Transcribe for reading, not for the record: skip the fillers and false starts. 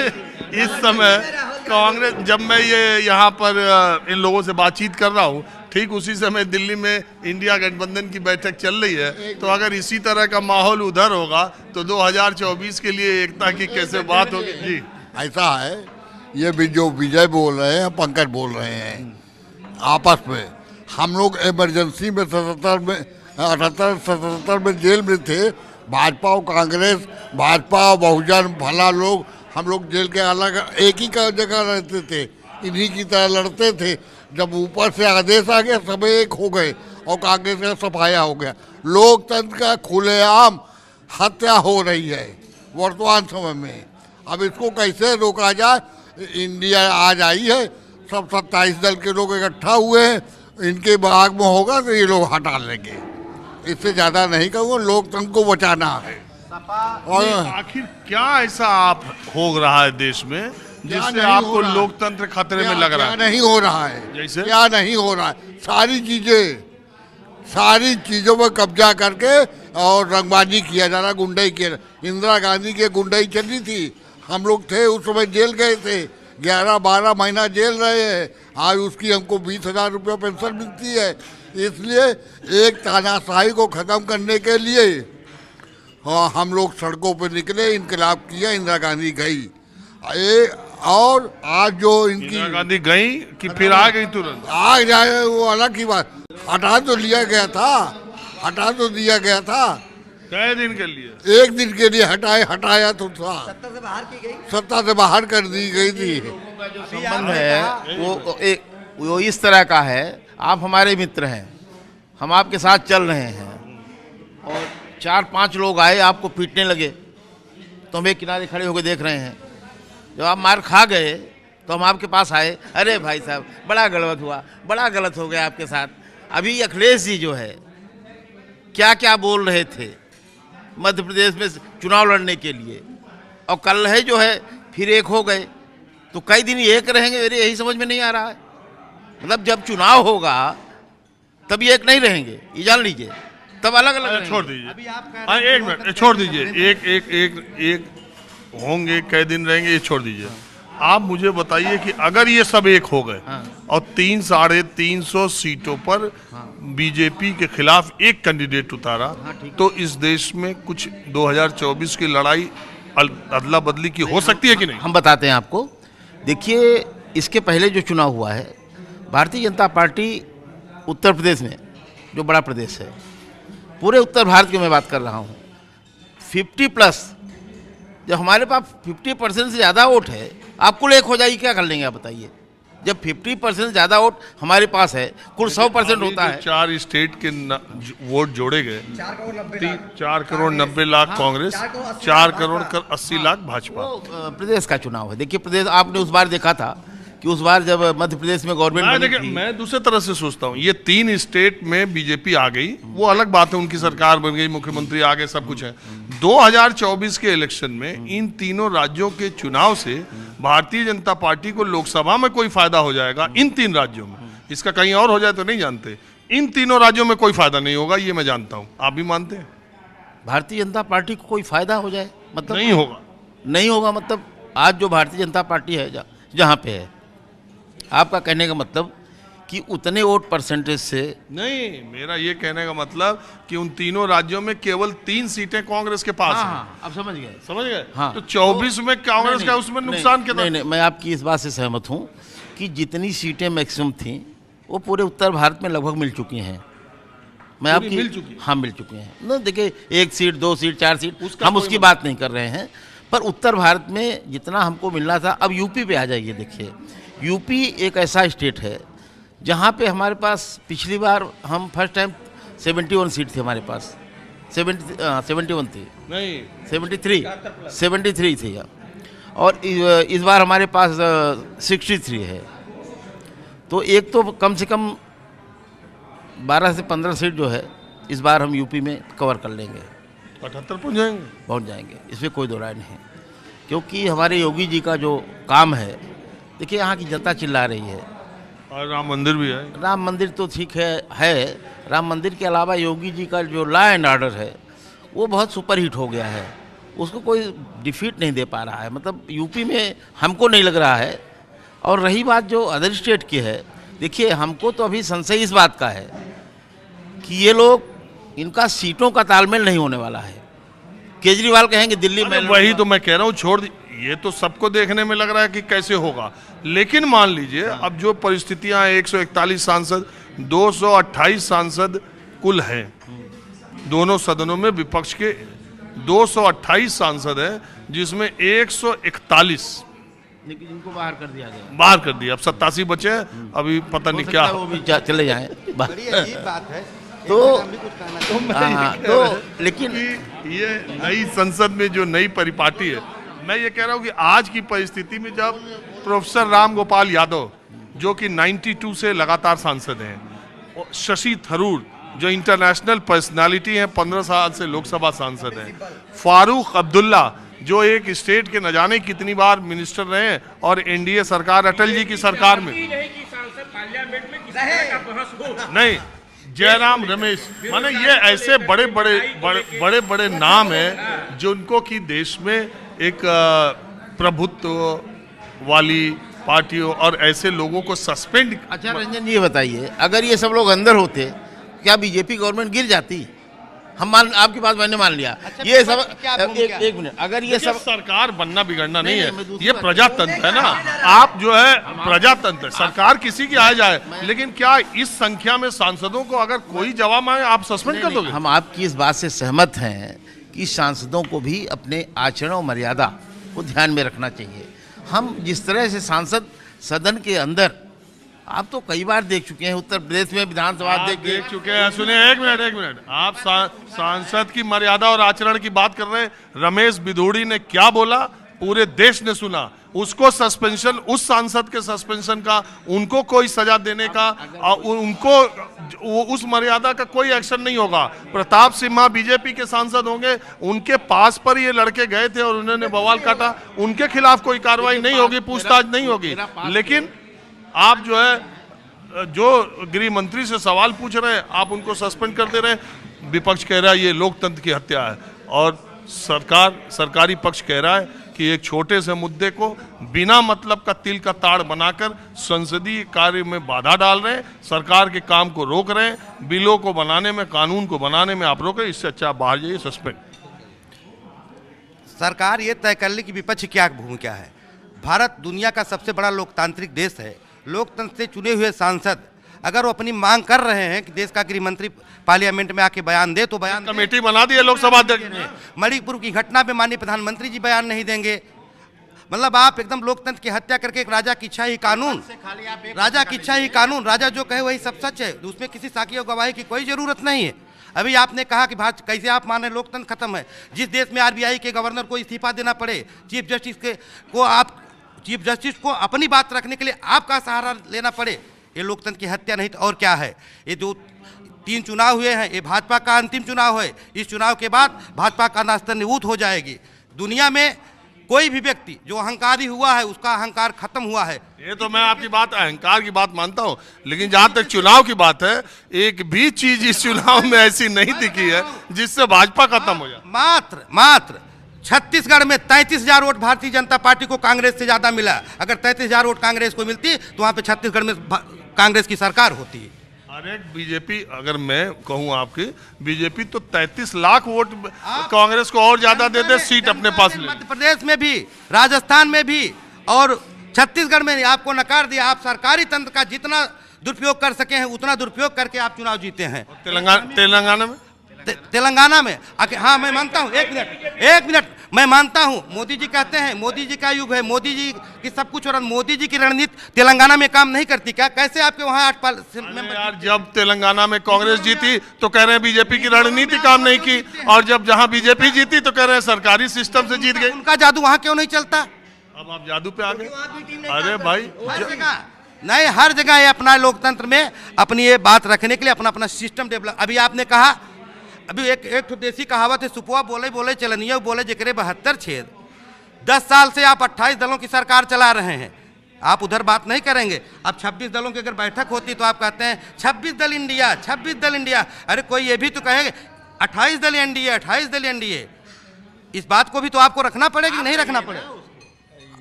इस समय कांग्रेस, जब मैं ये यहाँ पर इन लोगों से बातचीत कर रहा हूँ, ठीक उसी समय दिल्ली में इंडिया गठबंधन की बैठक चल रही है। तो अगर इसी तरह का माहौल उधर होगा तो 2024 के लिए एकता की कैसे बात होगी जी। ऐसा है, ये जो विजय बोल रहे हैं, पंकज बोल रहे हैं आपस में। हम लोग इमरजेंसी में 77 में जेल में थे, भाजपा और कांग्रेस, भाजपा और बहुजन भला लोग, हम लोग जेल के अलग एक ही जगह रहते थे, इन्हीं की तरह लड़ते थे। जब ऊपर से आदेश आ गया सब एक हो गए और कांग्रेस का सफाया हो गया। लोकतंत्र का खुलेआम हत्या हो रही है वर्तमान समय में। अब इसको कैसे रोका जाए? इंडिया आज आई है, सब 27 दल के लोग इकट्ठा हुए हैं, इनके भाग में होगा तो ये लोग हटा लेंगे। इससे ज़्यादा नहीं कहूँगा, लोकतंत्र को बचाना है। और आखिर क्या ऐसा आप हो रहा है देश में जिससे आपको लोकतंत्र खतरे में लग रहा है? क्या नहीं हो रहा है? जैसे क्या नहीं हो रहा है? सारी चीज़ों पर कब्जा करके और रंगबाजी किया जा रहा, गुंडाई किया। इंदिरा गांधी की गुंडाई चली थी, हम लोग थे उस समय, जेल गए थे, 11-12 महीना जेल रहे हैं। आज उसकी हमको 20,000 रुपये पेंशन मिलती है। इसलिए एक तानाशाही को ख़त्म करने के लिए हाँ हम लोग सड़कों पर निकले, इनकलाब किया, इंदिरा गांधी गई। और आज जो इनकी इंदिरा गांधी गई कि फिर आ गई तुरंत? आ जाए वो अलग की बात। हटा तो दिया गया था। कई दिन के लिए? एक दिन के लिए हटाया तो था। सत्ता से बाहर कर दी गई थी। जो संबंध है वो इस तरह का है, आप हमारे मित्र हैं, हम आपके साथ चल रहे हैं और 4-5 लोग आए आपको पीटने लगे तो हम एक किनारे खड़े होकर देख रहे हैं। जब आप मार खा गए तो हम आपके पास आए, अरे भाई साहब बड़ा गलत हुआ, बड़ा गलत हो गया आपके साथ। अभी अखिलेश जी जो है क्या क्या बोल रहे थे मध्य प्रदेश में चुनाव लड़ने के लिए, और कल है जो है फिर एक हो गए, तो कई दिन एक रहेंगे? मेरे यही समझ में नहीं आ रहा है। मतलब जब चुनाव होगा तब ये एक नहीं रहेंगे, ये जान लीजिए, तब अलग अलग। छोड़ दीजिए अभी आप एक मिनट, छोड़ दीजिए। एक होंगे, कई दिन रहेंगे, ये छोड़ दीजिए। आप मुझे बताइए कि अगर ये सब एक हो गए और 300-350 सीटों पर बीजेपी के खिलाफ एक कैंडिडेट उतारा, तो इस देश में कुछ 2024 की लड़ाई अदला बदली की हो सकती है कि नहीं? हम बताते हैं आपको। देखिए, इसके पहले जो चुनाव हुआ है, भारतीय जनता पार्टी उत्तर प्रदेश में, जो बड़ा प्रदेश है, पूरे उत्तर भारत की मैं बात कर रहा हूँ, 50+, जब हमारे पास 50% से ज़्यादा वोट है, आप कुल एक हो जाइए, क्या कर लेंगे आप बताइए? जब 50% ज़्यादा वोट हमारे पास है, कुल 100% होता है। 4 स्टेट के वोट जोड़े गए, 4 करोड़ 90 लाख कांग्रेस, 4 करोड़ 80 लाख भाजपा। प्रदेश का चुनाव है। देखिए, प्रदेश आपने उस बार देखा था कि उस बार जब मध्य प्रदेश में गवर्नमेंट बनी थी, मैं दूसरे तरह से सोचता हूँ, ये 3 स्टेट में बीजेपी आ गई, वो अलग बात है, उनकी सरकार बन गई, मुख्यमंत्री आ गए, सब कुछ है। 2024 के इलेक्शन में इन तीनों राज्यों के चुनाव से भारतीय जनता पार्टी को लोकसभा में कोई फायदा हो जाएगा इन 3 राज्यों में। इसका कहीं और हो जाए तो नहीं जानते। इन तीनों राज्यों में कोई फायदा नहीं होगा, ये मैं जानता हूँ। आप भी मानते हैं? भारतीय जनता पार्टी को कोई फायदा हो जाए मतलब नहीं होगा। नहीं होगा मतलब आज जो भारतीय जनता पार्टी है जहाँ पे है, आपका कहने का मतलब कि उतने वोट परसेंटेज से नहीं, मेरा ये कहने का मतलब कि उन तीनों राज्यों में केवल 3 सीटें कांग्रेस के पास हैं। अब समझ गए। हाँ, तो 24 में कांग्रेस का उसमें नुकसान कितना? नहीं, मैं आपकी इस बात से सहमत हूँ कि जितनी सीटें मैक्सिमम थी वो पूरे उत्तर भारत में लगभग मिल चुकी हैं। मैं आपकी मिल चुकी हैं ना। देखिए, 1 सीट, 2 सीट, 4 सीट, हम उसकी बात नहीं कर रहे हैं, पर उत्तर भारत में जितना हमको मिलना था। अब यूपी पे आ जाइए। देखिए, यूपी एक ऐसा स्टेट है जहाँ पे हमारे पास पिछली बार हम फर्स्ट टाइम 71 सीट थी हमारे पास, 71 थी नहीं, 73 थी, और इस बार हमारे पास 63 है। तो एक तो कम से कम 12 से 15 सीट जो है इस बार हम यूपी में कवर कर लेंगे, 78 पहुँच जाएंगे। इसमें कोई दो राय नहीं, क्योंकि हमारे योगी जी का जो काम है, देखिए यहाँ की जनता चिल्ला रही है। और राम मंदिर भी है। राम मंदिर तो ठीक है। राम मंदिर के अलावा योगी जी का जो लॉ एंड ऑर्डर है वो बहुत सुपर हिट हो गया है। उसको कोई डिफीट नहीं दे पा रहा है। मतलब यूपी में हमको नहीं लग रहा है। और रही बात जो अदर स्टेट की है, देखिए हमको तो अभी संशय इस बात का है कि ये लोग, इनका सीटों का तालमेल नहीं होने वाला है। केजरीवाल कहेंगे दिल्ली में, वही तो मैं कह रहा हूँ, छोड़ ये तो सबको देखने में लग रहा है कि कैसे होगा, लेकिन मान लीजिए अब जो परिस्थितियां हैं, 141 सांसद, 228 सांसद कुल हैं दोनों सदनों में, विपक्ष के 228 सांसद हैं, जिसमें 141 लेकिन इनको बाहर कर दिया गया, बाहर कर दिया। अब 87 बचे हैं, अभी पता नहीं क्या वो भी चले जाएं। बड़ी अजीब बात है। तो लेकिन ये नई संसद में जो नई परिपाटी है, मैं ये कह रहा हूँ कि आज की परिस्थिति में जब प्रोफेसर राम गोपाल यादव जो कि 92 से लगातार सांसद हैं, और शशि थरूर जो इंटरनेशनल पर्सनालिटी हैं, 15 साल से लोकसभा सांसद हैं, फारूक अब्दुल्ला जो एक स्टेट के न जाने कितनी बार मिनिस्टर रहे हैं, और एनडीए सरकार, अटल जी की सरकार में नहीं, जयराम रमेश, माने ये ऐसे बड़े बड़े नाम हैं जिनको कि देश में एक प्रभुत्व वाली पार्टियों और ऐसे लोगों को सस्पेंड। अच्छा रंजन जी ये बताइए, अगर ये सब लोग अंदर होते, क्या बीजेपी गवर्नमेंट गिर जाती? हम आपकी बात मैंने मान लिया। अच्छा, ये सब एक मिनट, अगर ये सब सरकार बनना बिगड़ना नहीं है, दूसरी ये बात प्रजातंत्र है ना। आप जो है प्रजातंत्र, सरकार किसी की आ जाए, लेकिन क्या इस संख्या में सांसदों को अगर कोई जवाब मांगे आप सस्पेंड कर दोगे? हम आपकी इस बात से सहमत हैं कि सांसदों को भी अपने आचरण और मर्यादा को ध्यान में रखना चाहिए। हम जिस तरह से सांसद सदन के अंदर, आप तो कई बार देख चुके हैं, उत्तर प्रदेश में विधानसभा देख चुके हैं। सुनिए एक मिनट, आप सांसद की मर्यादा और आचरण की बात कर रहे हैं। रमेश बिधूड़ी ने क्या बोला पूरे देश ने सुना। उसको सस्पेंशन, उस सांसद के सस्पेंशन का, उनको कोई सजा देने का, उनको उस मर्यादा का कोई एक्शन नहीं होगा। प्रताप सिम्हा बीजेपी के सांसद होंगे, उनके पास पर ये लड़के गए थे और उन्होंने बवाल काटा, उनके खिलाफ कोई कार्रवाई नहीं होगी, पूछताछ नहीं होगी। लेकिन आप जो है, जो गृह मंत्री से सवाल पूछ रहे हैं, आप उनको सस्पेंड कर दे रहे हैं। विपक्ष कह रहा है ये लोकतंत्र की हत्या है, और सरकारी पक्ष कह रहा है कि एक छोटे से मुद्दे को बिना मतलब का तिल का ताड़ बनाकर संसदीय कार्य में बाधा डाल रहे हैं, सरकार के काम को रोक रहे हैं, बिलों को बनाने में, कानून को बनाने में आप रोक रहे हैं। इससे अच्छा आप बाहर जाइए, सस्पेंड। सरकार ये तय कर ली कि विपक्ष की क्या भूमिका है। भारत दुनिया का सबसे बड़ा लोकतांत्रिक देश है। लोकतंत्र से चुने हुए सांसद अगर वो अपनी मांग कर रहे हैं कि देश का गृह मंत्री पार्लियामेंट में आके बयान दे, तो बयान कमेटी बना दी है लोकसभा अध्यक्ष ने। मणिपुर की घटना पे माननीय प्रधानमंत्री जी बयान नहीं देंगे। मतलब आप एकदम लोकतंत्र की हत्या करके एक राजा की इच्छा ही कानून, राजा की इच्छा ही कानून, राजा जो कहे वही सब सच है, उसमें किसी साक्षी और गवाही की कोई जरूरत नहीं है। अभी आपने कहा कि भाजपा कैसे आप माने लोकतंत्र खत्म है। जिस देश में आरबीआई के गवर्नर को इस्तीफा देना पड़े, चीफ जस्टिस को अपनी बात रखने के लिए आपका सहारा लेना पड़े, ये लोकतंत्र की हत्या नहीं तो और क्या है। ये जो 3 चुनाव हुए हैं, ये भाजपा का अंतिम चुनाव है। इस चुनाव के बाद भाजपा का नास्तनीभूत हो जाएगी। दुनिया में कोई भी व्यक्ति जो अहंकारी हुआ है, उसका अहंकार खत्म हुआ है। ये तो मैं आपकी बात, अहंकार की बात मानता हूं, लेकिन जहां तक चुनाव की बात है, एक भी चीज इस चुनाव में ऐसी नहीं दिखी है जिससे भाजपा खत्म हो जाए। मात्र छत्तीसगढ़ में 33,000 वोट भारतीय जनता पार्टी को कांग्रेस से ज्यादा मिला। अगर 33,000 वोट कांग्रेस को मिलती तो वहां पे छत्तीसगढ़ में कांग्रेस की सरकार होती। अरे बीजेपी, अगर मैं कहूं आपकी, बीजेपी तो 33 लाख वोट कांग्रेस को और ज्यादा दे दे, सीट अपने पास ले। मध्य प्रदेश में भी, राजस्थान में भी और छत्तीसगढ़ में आपको नकार दिया। आप सरकारी तंत्र का जितना दुरुपयोग कर सके हैं उतना दुरुपयोग करके आप चुनाव जीते हैं। तेलंगाना में हाँ मैं मानता हूँ, एक मिनट मैं मानता हूँ। मोदी जी कहते हैं मोदी जी का युग है, मोदी जी की सब कुछ, और मोदी जी की रणनीति तेलंगाना में काम नहीं करती क्या? कैसे आपके वहाँ 8 यार, जब तेलंगाना में कांग्रेस जीती तो कह रहे हैं बीजेपी की रणनीति काम नहीं की, और जब जहाँ बीजेपी जीती तो कह रहे हैं सरकारी सिस्टम से जीत गए। उनका जादू वहाँ क्यों नहीं चलता? अब आप जादू पे आ गए। अरे भाई, नहीं, हर जगह ये अपना लोकतंत्र में अपनी ये बात रखने के लिए अपना अपना सिस्टम डेवलप। अभी आपने कहा, अभी एक देसी कहावत है, सुपुआ बोले बोले चलनिया बोले जिक्रे 72 छेद। 10 साल से आप 28 दलों की सरकार चला रहे हैं, आप उधर बात नहीं करेंगे। अब 26 दलों की अगर बैठक होती तो आप कहते हैं 26 दल इंडिया, 26 दल इंडिया। अरे कोई ये भी तो कहेगा 28 दल एनडीए, 28 दल एनडीए। इस बात को भी तो आपको रखना पड़ेगा कि नहीं रखना पड़ेगा?